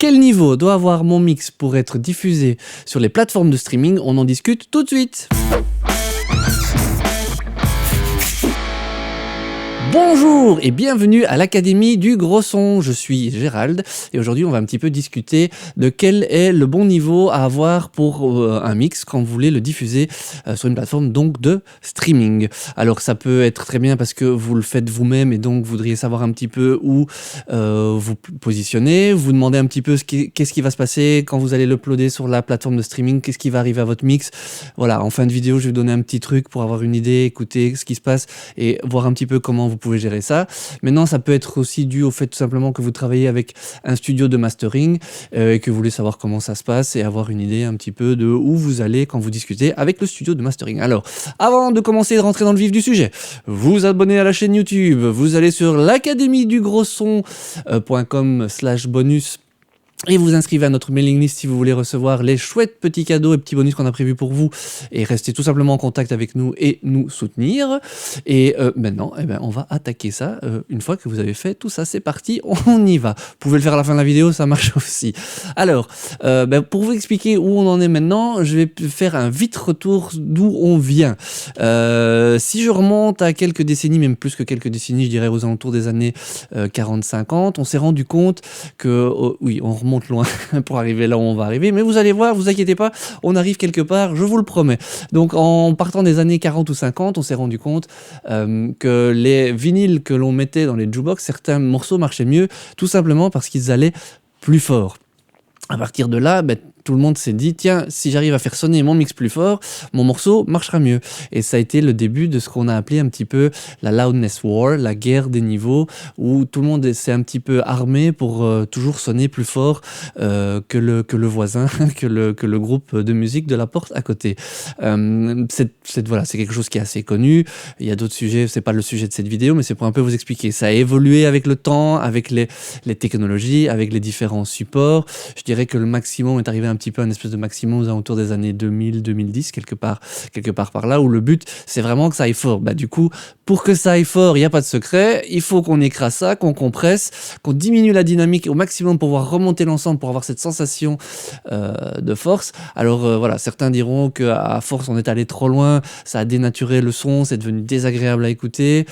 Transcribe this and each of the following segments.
Quel niveau doit avoir mon mix pour être diffusé sur les plateformes de streaming? On en discute tout de suite. Bonjour et bienvenue à l'Académie du Gros Son, je suis Gérald et aujourd'hui on va un petit peu discuter de quel est le bon niveau à avoir pour un mix quand vous voulez le diffuser sur une plateforme donc de streaming. Alors ça peut être très bien parce que vous le faites vous-même et donc vous voudriez savoir un petit peu où vous positionnez, vous demandez un petit peu qu'est-ce qui va se passer quand vous allez l'uploader sur la plateforme de streaming, qu'est-ce qui va arriver à votre mix. Voilà, en fin de vidéo je vais vous donner un petit truc pour avoir une idée, écouter ce qui se passe et voir un petit peu comment vous pouvez gérer ça. Maintenant, ça peut être aussi dû au fait tout simplement que vous travaillez avec un studio de mastering et que vous voulez savoir comment ça se passe et avoir une idée un petit peu de où vous allez quand vous discutez avec le studio de mastering. Alors, avant de commencer de rentrer dans le vif du sujet, vous abonnez à la chaîne YouTube, vous allez sur l'académiedugrosson.com/bonus et vous inscrivez à notre mailing list si vous voulez recevoir les chouettes petits cadeaux et petits bonus qu'on a prévus pour vous et restez tout simplement en contact avec nous et nous soutenir. Et maintenant, on va attaquer ça une fois que vous avez fait tout ça. C'est parti, on y va. Vous pouvez le faire à la fin de la vidéo, ça marche aussi. Alors, pour vous expliquer où on en est maintenant, je vais faire un vite retour d'où on vient. Si je remonte à quelques décennies, même plus que quelques décennies, je dirais aux alentours des années 40-50, on s'est rendu compte que, oui, on remonte loin pour arriver là où on va arriver, mais vous allez voir, vous inquiétez pas, on arrive quelque part, je vous le promets. Donc en partant des années 40 ou 50, on s'est rendu compte que les vinyles que l'on mettait dans les jukebox, certains morceaux marchaient mieux, tout simplement parce qu'ils allaient plus fort. À partir de là, tout le monde s'est dit, tiens, si j'arrive à faire sonner mon mix plus fort, mon morceau marchera mieux. Et ça a été le début de ce qu'on a appelé un petit peu la loudness war, la guerre des niveaux, où tout le monde s'est un petit peu armé pour toujours sonner plus fort que le voisin, que le groupe de musique de la porte à côté. Voilà, c'est quelque chose qui est assez connu. Il y a d'autres sujets, c'est pas le sujet de cette vidéo, mais c'est pour un peu vous expliquer. Ça a évolué avec le temps, avec les technologies, avec les différents supports. Je dirais que le maximum est arrivé un petit peu un espèce de maximum aux alentours des années 2000-2010, quelque part par là, où le but, c'est vraiment que ça aille fort. Du coup, pour que ça aille fort, il n'y a pas de secret, il faut qu'on écrase ça, qu'on compresse, qu'on diminue la dynamique au maximum pour pouvoir remonter l'ensemble, pour avoir cette sensation de force. Alors voilà, certains diront qu'à force, on est allé trop loin, ça a dénaturé le son, c'est devenu désagréable à écouter.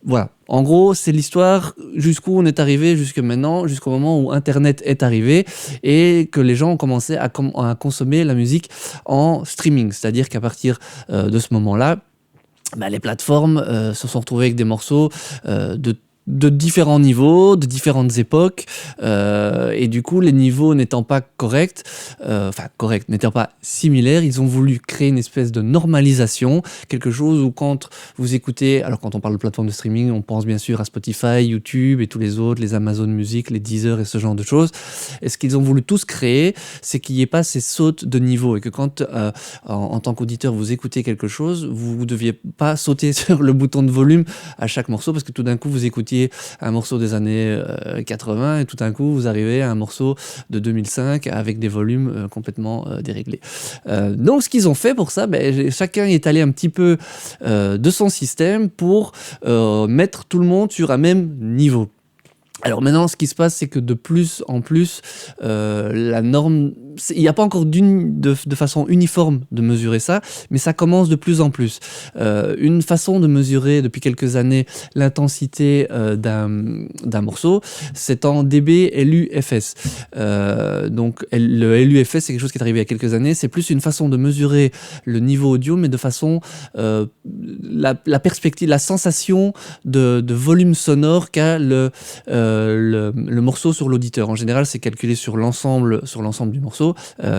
Voilà, en gros, c'est l'histoire jusqu'où on est arrivé jusque maintenant, jusqu'au moment où Internet est arrivé et que les gens ont commencé à consommer la musique en streaming. C'est-à-dire qu'à partir de ce moment-là, les plateformes se sont retrouvées avec des morceaux de différents niveaux, de différentes époques, et du coup les niveaux n'étant pas corrects, n'étant pas similaires, ils ont voulu créer une espèce de normalisation, quelque chose où quand vous écoutez, alors quand on parle de plateforme de streaming, on pense bien sûr à Spotify, YouTube et tous les autres, les Amazon Music, les Deezer et ce genre de choses, et ce qu'ils ont voulu tous créer, c'est qu'il n'y ait pas ces sautes de niveau, et que quand en tant qu'auditeur vous écoutez quelque chose, vous ne deviez pas sauter sur le bouton de volume à chaque morceau, parce que tout d'un coup vous écoutiez un morceau des années 80 et tout d'un coup vous arrivez à un morceau de 2005 avec des volumes complètement déréglés. Donc ce qu'ils ont fait pour ça, chacun est allé un petit peu de son système pour mettre tout le monde sur un même niveau. Alors maintenant, ce qui se passe, c'est que de plus en plus, la norme, il n'y a pas encore de façon uniforme de mesurer ça, mais ça commence de plus en plus. Une façon de mesurer depuis quelques années l'intensité d'un morceau, c'est en dB LUFS. Donc le LUFS, c'est quelque chose qui est arrivé il y a quelques années, c'est plus une façon de mesurer le niveau audio, mais de façon, la perspective, la sensation de volume sonore qu'a le morceau sur l'auditeur. En général, c'est calculé sur l'ensemble du morceau,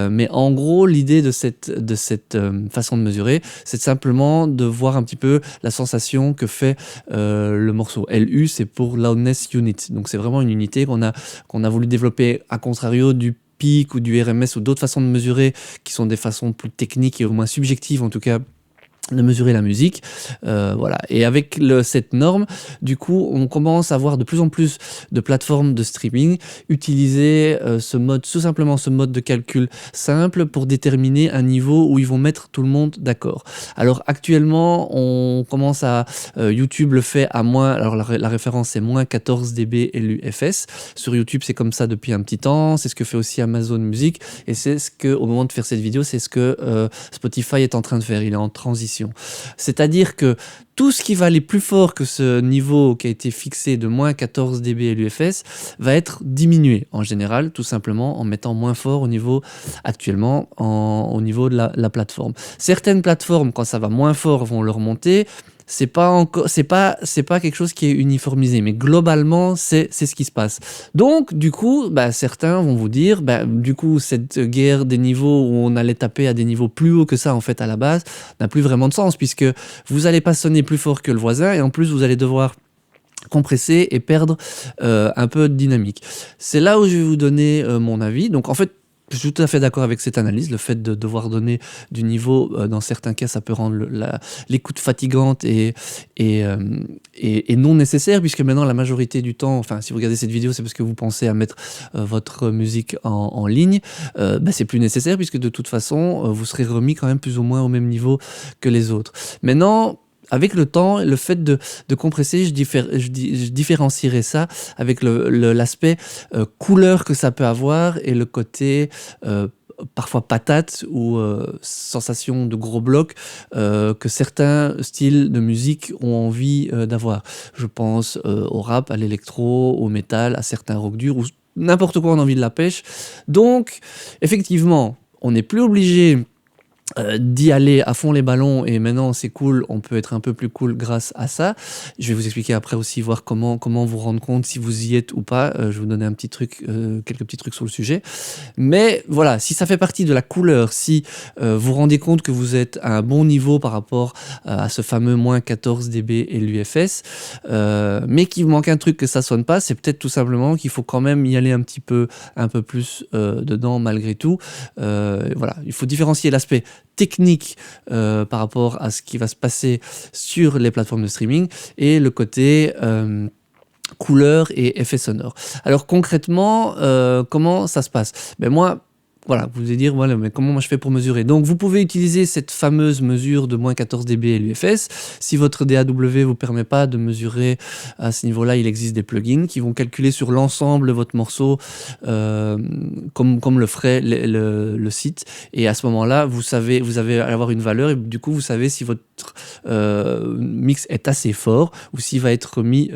mais en gros, l'idée de cette façon de mesurer, c'est simplement de voir un petit peu la sensation que fait le morceau. LU, c'est pour Loudness Unit, donc c'est vraiment une unité qu'on a voulu développer à contrario du PIC ou du RMS ou d'autres façons de mesurer qui sont des façons plus techniques et au moins subjectives en tout cas de mesurer la musique, voilà. Et avec cette norme, du coup, on commence à voir de plus en plus de plateformes de streaming utiliser tout simplement ce mode de calcul simple pour déterminer un niveau où ils vont mettre tout le monde d'accord. Alors actuellement, on commence à YouTube le fait à moins, alors la référence c'est moins 14 dB LUFS. Sur YouTube, c'est comme ça depuis un petit temps. C'est ce que fait aussi Amazon Music, et c'est ce que, au moment de faire cette vidéo, c'est ce que Spotify est en train de faire. Il est en transition. C'est-à-dire que tout ce qui va aller plus fort que ce niveau qui a été fixé de moins 14 dB LUFS va être diminué en général, tout simplement en mettant moins fort au niveau actuellement, au niveau de la plateforme. Certaines plateformes, quand ça va moins fort, vont le remonter. C'est pas quelque chose qui est uniformisé, mais globalement c'est ce qui se passe. Donc du coup, certains vont vous dire, du coup cette guerre des niveaux où on allait taper à des niveaux plus hauts que ça en fait à la base n'a plus vraiment de sens, puisque vous allez pas sonner plus fort que le voisin, et en plus vous allez devoir compresser et perdre un peu de dynamique. C'est là où je vais vous donner mon avis. Donc en fait, je suis tout à fait d'accord avec cette analyse. Le fait de devoir donner du niveau, dans certains cas, ça peut rendre l'écoute fatigante et non nécessaire, puisque maintenant, la majorité du temps, enfin, si vous regardez cette vidéo, c'est parce que vous pensez à mettre votre musique en ligne. C'est plus nécessaire, puisque de toute façon, vous serez remis quand même plus ou moins au même niveau que les autres. Maintenant, avec le temps, le fait de compresser, je différencierais ça avec l'aspect couleur que ça peut avoir, et le côté parfois patate ou sensation de gros blocs que certains styles de musique ont envie d'avoir. Je pense au rap, à l'électro, au métal, à certains rock durs, ou n'importe quoi on a envie de la pêche. Donc, effectivement, on n'est plus obligé d'y aller à fond les ballons, et maintenant c'est cool, on peut être un peu plus cool grâce à ça. Je vais vous expliquer après aussi, voir comment vous rendre compte si vous y êtes ou pas. Je vais vous donner quelques petits trucs sur le sujet. Mais voilà, si ça fait partie de la couleur, si vous rendez compte que vous êtes à un bon niveau par rapport à ce fameux moins 14 dB LUFS, mais qu'il vous manque un truc, que ça sonne pas, c'est peut-être tout simplement qu'il faut quand même y aller un peu plus dedans malgré tout. Voilà, il faut différencier l'aspect technique par rapport à ce qui va se passer sur les plateformes de streaming, et le côté couleur et effets sonores. Alors concrètement, comment ça se passe? Moi, voilà, vous allez dire, voilà, mais comment moi je fais pour mesurer? Donc vous pouvez utiliser cette fameuse mesure de moins 14 dB LUFS. Si votre DAW vous permet pas de mesurer à ce niveau-là, il existe des plugins qui vont calculer sur l'ensemble de votre morceau, comme le ferait le site. Et à ce moment-là, vous allez avoir une valeur, et du coup vous savez si votre mix est assez fort ou s'il va être mis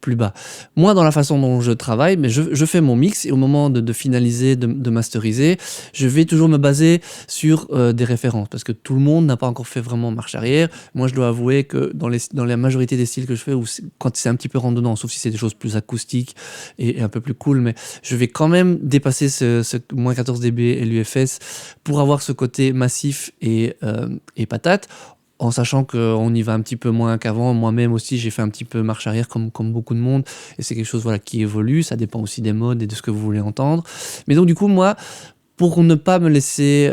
plus bas. Moi, dans la façon dont je travaille, mais je fais mon mix, et au moment de finaliser, de masteriser, je vais toujours me baser sur des références, parce que tout le monde n'a pas encore fait vraiment marche arrière. Moi, je dois avouer que dans la majorité des styles que je fais, quand c'est un petit peu rentre-dedans, sauf si c'est des choses plus acoustiques et un peu plus cool, mais je vais quand même dépasser ce moins 14 dB LUFS pour avoir ce côté massif et patate, en sachant qu'on y va un petit peu moins qu'avant. Moi-même aussi, j'ai fait un petit peu marche arrière comme beaucoup de monde, et c'est quelque chose, voilà, qui évolue. Ça dépend aussi des modes et de ce que vous voulez entendre. Mais donc du coup, moi, pour ne pas me laisser,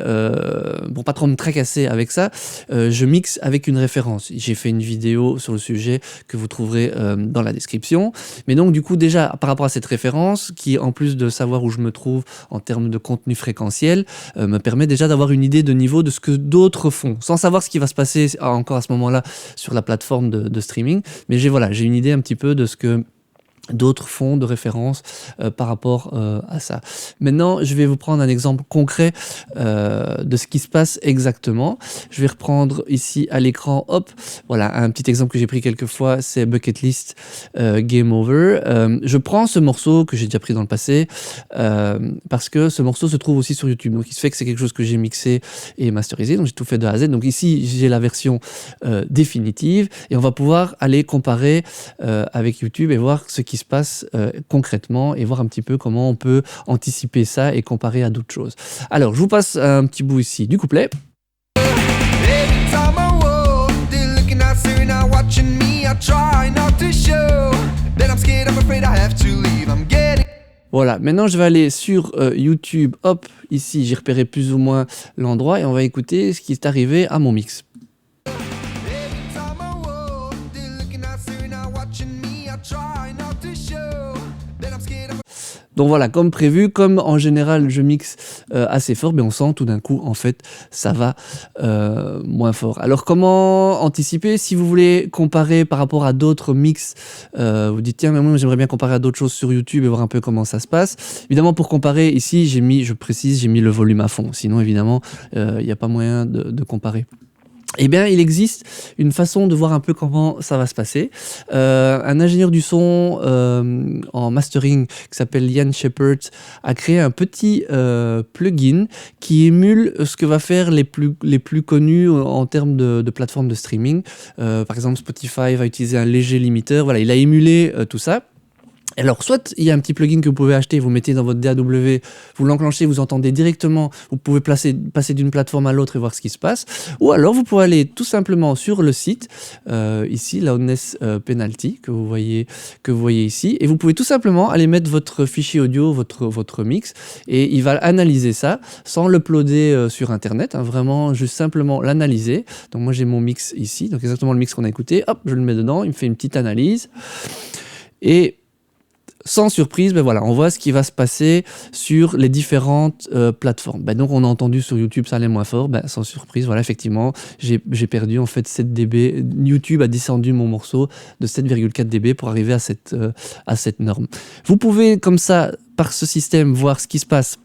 pour pas trop me tracasser avec ça, je mixe avec une référence. J'ai fait une vidéo sur le sujet que vous trouverez dans la description. Mais donc du coup, déjà par rapport à cette référence, qui en plus de savoir où je me trouve en termes de contenu fréquentiel, me permet déjà d'avoir une idée de niveau de ce que d'autres font, sans savoir ce qui va se passer encore à ce moment-là sur la plateforme de streaming. Mais j'ai une idée un petit peu de ce que d'autres fonds de référence par rapport à ça. Maintenant, je vais vous prendre un exemple concret de ce qui se passe exactement. Je vais reprendre ici à l'écran, voilà, un petit exemple que j'ai pris quelques fois, c'est Bucket List Game Over. Je prends ce morceau que j'ai déjà pris dans le passé parce que ce morceau se trouve aussi sur YouTube. Donc il se fait que c'est quelque chose que j'ai mixé et masterisé, donc j'ai tout fait de A à Z. Donc ici, j'ai la version définitive, et on va pouvoir aller comparer avec YouTube et voir ce qui se passe concrètement, et voir un petit peu comment on peut anticiper ça et comparer à d'autres choses. Alors, je vous passe un petit bout ici du couplet. Voilà, maintenant je vais aller sur YouTube. Ici j'ai repéré plus ou moins l'endroit, et on va écouter ce qui est arrivé à mon mix. Donc voilà, comme prévu, comme en général je mixe assez fort, mais on sent tout d'un coup en fait ça va moins fort. Alors comment anticiper si vous voulez comparer par rapport à d'autres mix, vous dites tiens mais moi j'aimerais bien comparer à d'autres choses sur YouTube et voir un peu comment ça se passe. Évidemment pour comparer ici j'ai mis le volume à fond, sinon évidemment il n'y a pas moyen de comparer. Eh bien, il existe une façon de voir un peu comment ça va se passer. Un ingénieur du son en mastering qui s'appelle Ian Shepherd a créé un petit plugin qui émule ce que va faire les plus connus en termes de plateformes de streaming. Par exemple, Spotify va utiliser un léger limiteur. Voilà, il a émulé tout ça. Alors, soit il y a un petit plugin que vous pouvez acheter, vous mettez dans votre DAW, vous l'enclenchez, vous entendez directement, vous pouvez passer d'une plateforme à l'autre et voir ce qui se passe. Ou alors, vous pouvez aller tout simplement sur le site, ici, Loudness Penalty, que vous voyez ici, et vous pouvez tout simplement aller mettre votre fichier audio, votre mix, et il va analyser ça sans l'uploader sur Internet, hein, vraiment juste simplement l'analyser. Donc moi, j'ai mon mix ici, donc exactement le mix qu'on a écouté, hop, je le mets dedans, il me fait une petite analyse, et sans surprise, ben voilà, on voit ce qui va se passer sur les différentes plateformes. Ben donc on a entendu sur YouTube ça allait moins fort, ben sans surprise, voilà, effectivement, j'ai perdu en fait 7 dB. YouTube a descendu mon morceau de 7,4 dB pour arriver à cette norme. Vous pouvez comme ça, par ce système, voir ce qui se passe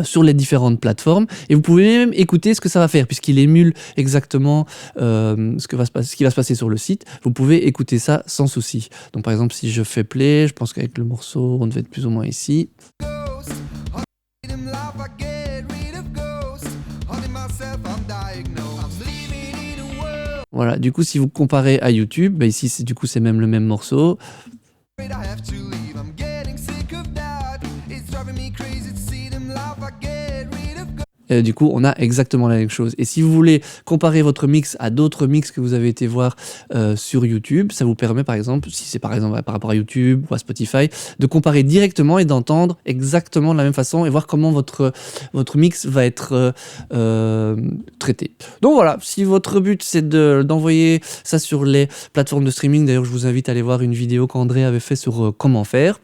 sur les différentes plateformes, et vous pouvez même écouter ce que ça va faire puisqu'il émule exactement ce qui va se passer sur le site. Vous pouvez écouter ça sans souci. Donc par exemple si je fais play, je pense qu'avec le morceau on devait être plus ou moins ici. Voilà, du coup si vous comparez à YouTube, bah ici c'est même le même morceau. Du coup, on a exactement la même chose. Et si vous voulez comparer votre mix à d'autres mix que vous avez été voir sur YouTube, ça vous permet par exemple, si c'est par exemple par rapport à YouTube ou à Spotify, de comparer directement et d'entendre exactement de la même façon et voir comment votre mix va être traité. Donc voilà, si votre but c'est d'envoyer ça sur les plateformes de streaming, d'ailleurs je vous invite à aller voir une vidéo qu'André avait fait sur comment faire.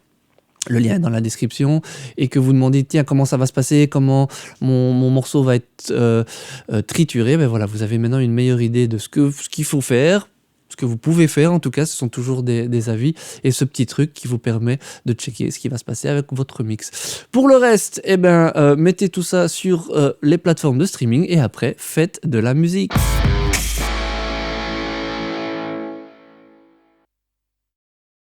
Le lien est dans la description, et que vous demandez tiens comment ça va se passer, comment mon morceau va être trituré, ben voilà, vous avez maintenant une meilleure idée de ce qu'il faut faire, ce que vous pouvez faire en tout cas, ce sont toujours des avis, et ce petit truc qui vous permet de checker ce qui va se passer avec votre mix. Pour le reste, eh ben, mettez tout ça sur les plateformes de streaming et après faites de la musique.